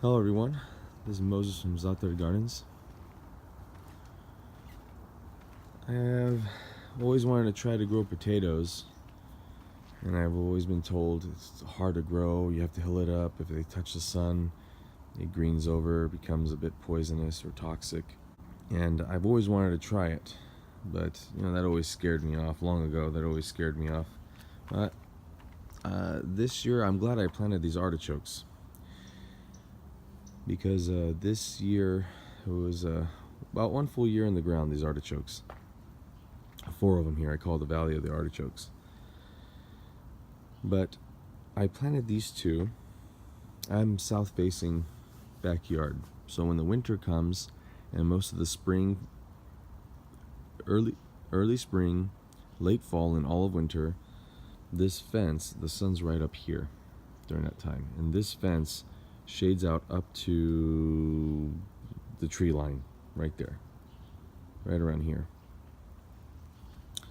Hello everyone, this is Moses from Zaatar Gardens. I have always wanted to try to grow potatoes, and I've always been told it's hard to grow, you have to hill it up. If they touch the sun, it greens over, becomes a bit poisonous or toxic. And I've always wanted to try it, but that always scared me off. Long ago, that always scared me off. But this year, I'm glad I planted these artichokes, because this year it was about one full year in the ground. These artichokes, 4 of them here. I call the Valley of the Artichokes. But I planted these 2. I'm south-facing backyard, so when the winter comes and most of the spring, early spring, late fall, and all of winter, this fence, the sun's right up here during that time, and this fence shades out up to the tree line right there, right around here.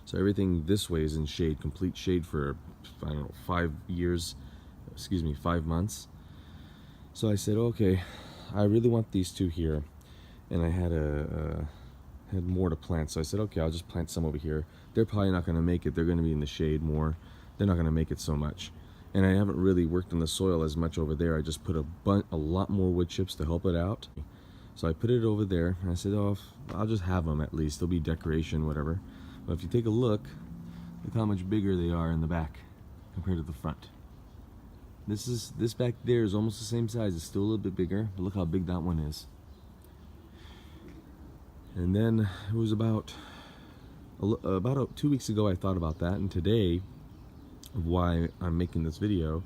So everything this way is in shade, complete shade for, I don't know, 5 months. So I said, okay, I really want these 2 here, and I had more to plant. So I said, okay, I'll just plant some over here. They're probably not going to make it. They're going to be in the shade more. They're not going to make it so much. And I haven't really worked on the soil as much over there. I just put a lot more wood chips to help it out. So I put it over there, and I said, oh, I'll just have them at least. They'll be decoration, whatever. But if you take a look how much bigger they are in the back compared to the front. This back there is almost the same size. It's still a little bit bigger, but look how big that one is. And then it was about 2 weeks ago I thought about that, and today, why I'm making this video,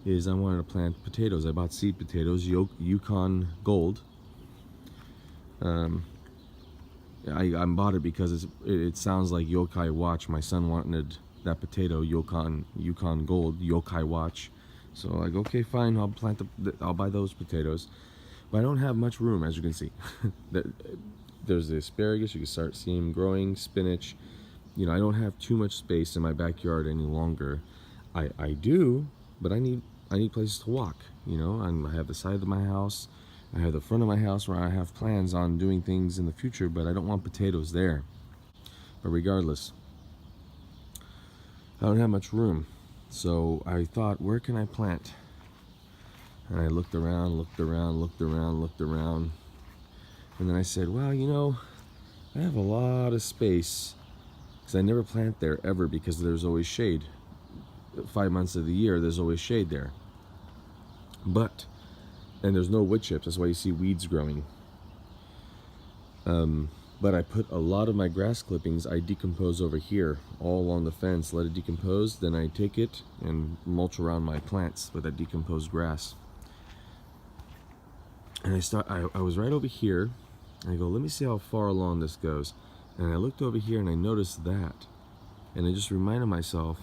is I wanted to plant potatoes. I bought seed potatoes, Yukon Gold. I bought it because it sounds like Yokai Watch. My son wanted that potato, Yukon Gold, Yokai Watch. So like, okay, fine, I'll buy those potatoes. But I don't have much room, as you can see. There's the asparagus, you can start seeing them growing, spinach. I don't have too much space in my backyard any longer. I do, but I need places to walk. I have the side of my house, I have the front of my house where I have plans on doing things in the future, but I don't want potatoes there. But regardless, I don't have much room. So I thought, where can I plant? And I looked around, and then I said, well, I have a lot of space, because I never plant there ever, because there's always shade. 5 months of the year, there's always shade there. And there's no wood chips, that's why you see weeds growing. But I put a lot of my grass clippings, I decompose over here, all along the fence, let it decompose, then I take it and mulch around my plants with that decomposed grass. And I was right over here, and I go, let me see how far along this goes. And I looked over here and I noticed that. And I just reminded myself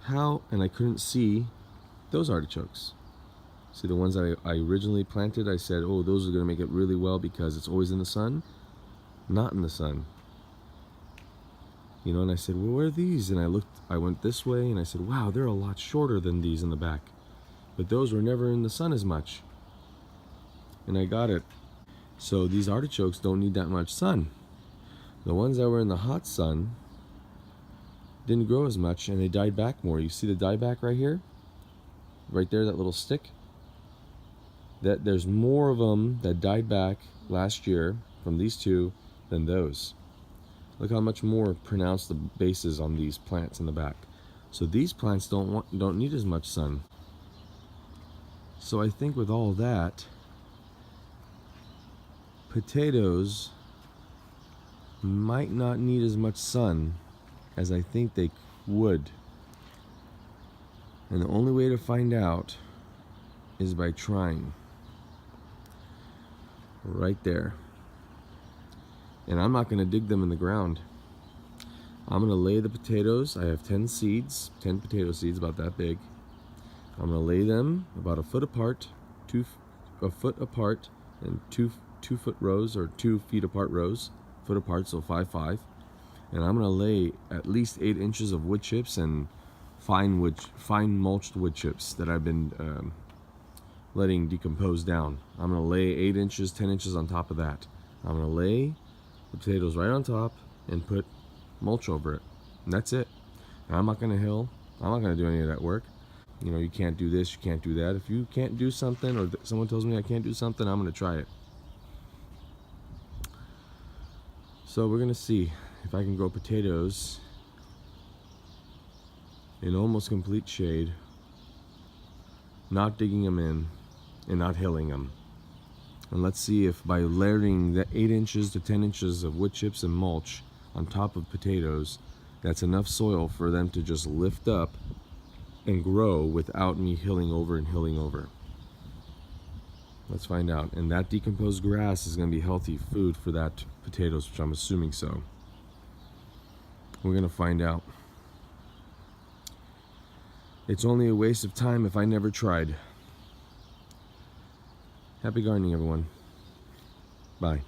and I couldn't see those artichokes. See, the ones that I originally planted, I said, oh, those are going to make it really well because it's always in the sun. Not in the sun. And I said, well, where are these? And I went this way, and I said, wow, they're a lot shorter than these in the back. But those were never in the sun as much. And I got it. So these artichokes don't need that much sun. The ones that were in the hot sun didn't grow as much, and they died back more. You see the dieback right here? Right there, that little stick? There's more of them that died back last year from these 2 than those. Look how much more pronounced the base is on these plants in the back. So these plants don't need as much sun. So I think with all that, potatoes might not need as much sun as I think they would. And the only way to find out is by trying. Right there. And I'm not going to dig them in the ground. I'm going to lay the potatoes. I have 10 potato seeds, about that big. I'm going to lay them about a foot apart, a foot apart, and two foot rows, or 2 feet apart rows, foot apart, so 5, 5. And I'm going to lay at least 8 inches of wood chips and fine mulched wood chips that I've been letting decompose down. I'm going to lay 8 inches, 10 inches on top of that. I'm going to lay the potatoes right on top and put mulch over it. And that's it. And I'm not going to hill. I'm not going to do any of that work. You know, you can't do this, you can't do that. If you can't do something, or someone tells me I can't do something, I'm going to try it. So we're going to see if I can grow potatoes in almost complete shade, not digging them in and not hilling them. And let's see if by layering the 8 inches to 10 inches of wood chips and mulch on top of potatoes, that's enough soil for them to just lift up and grow without me hilling over and hilling over. Let's find out. And that decomposed grass is going to be healthy food for that potatoes, which I'm assuming so. We're going to find out. It's only a waste of time if I never tried. Happy gardening, everyone. Bye.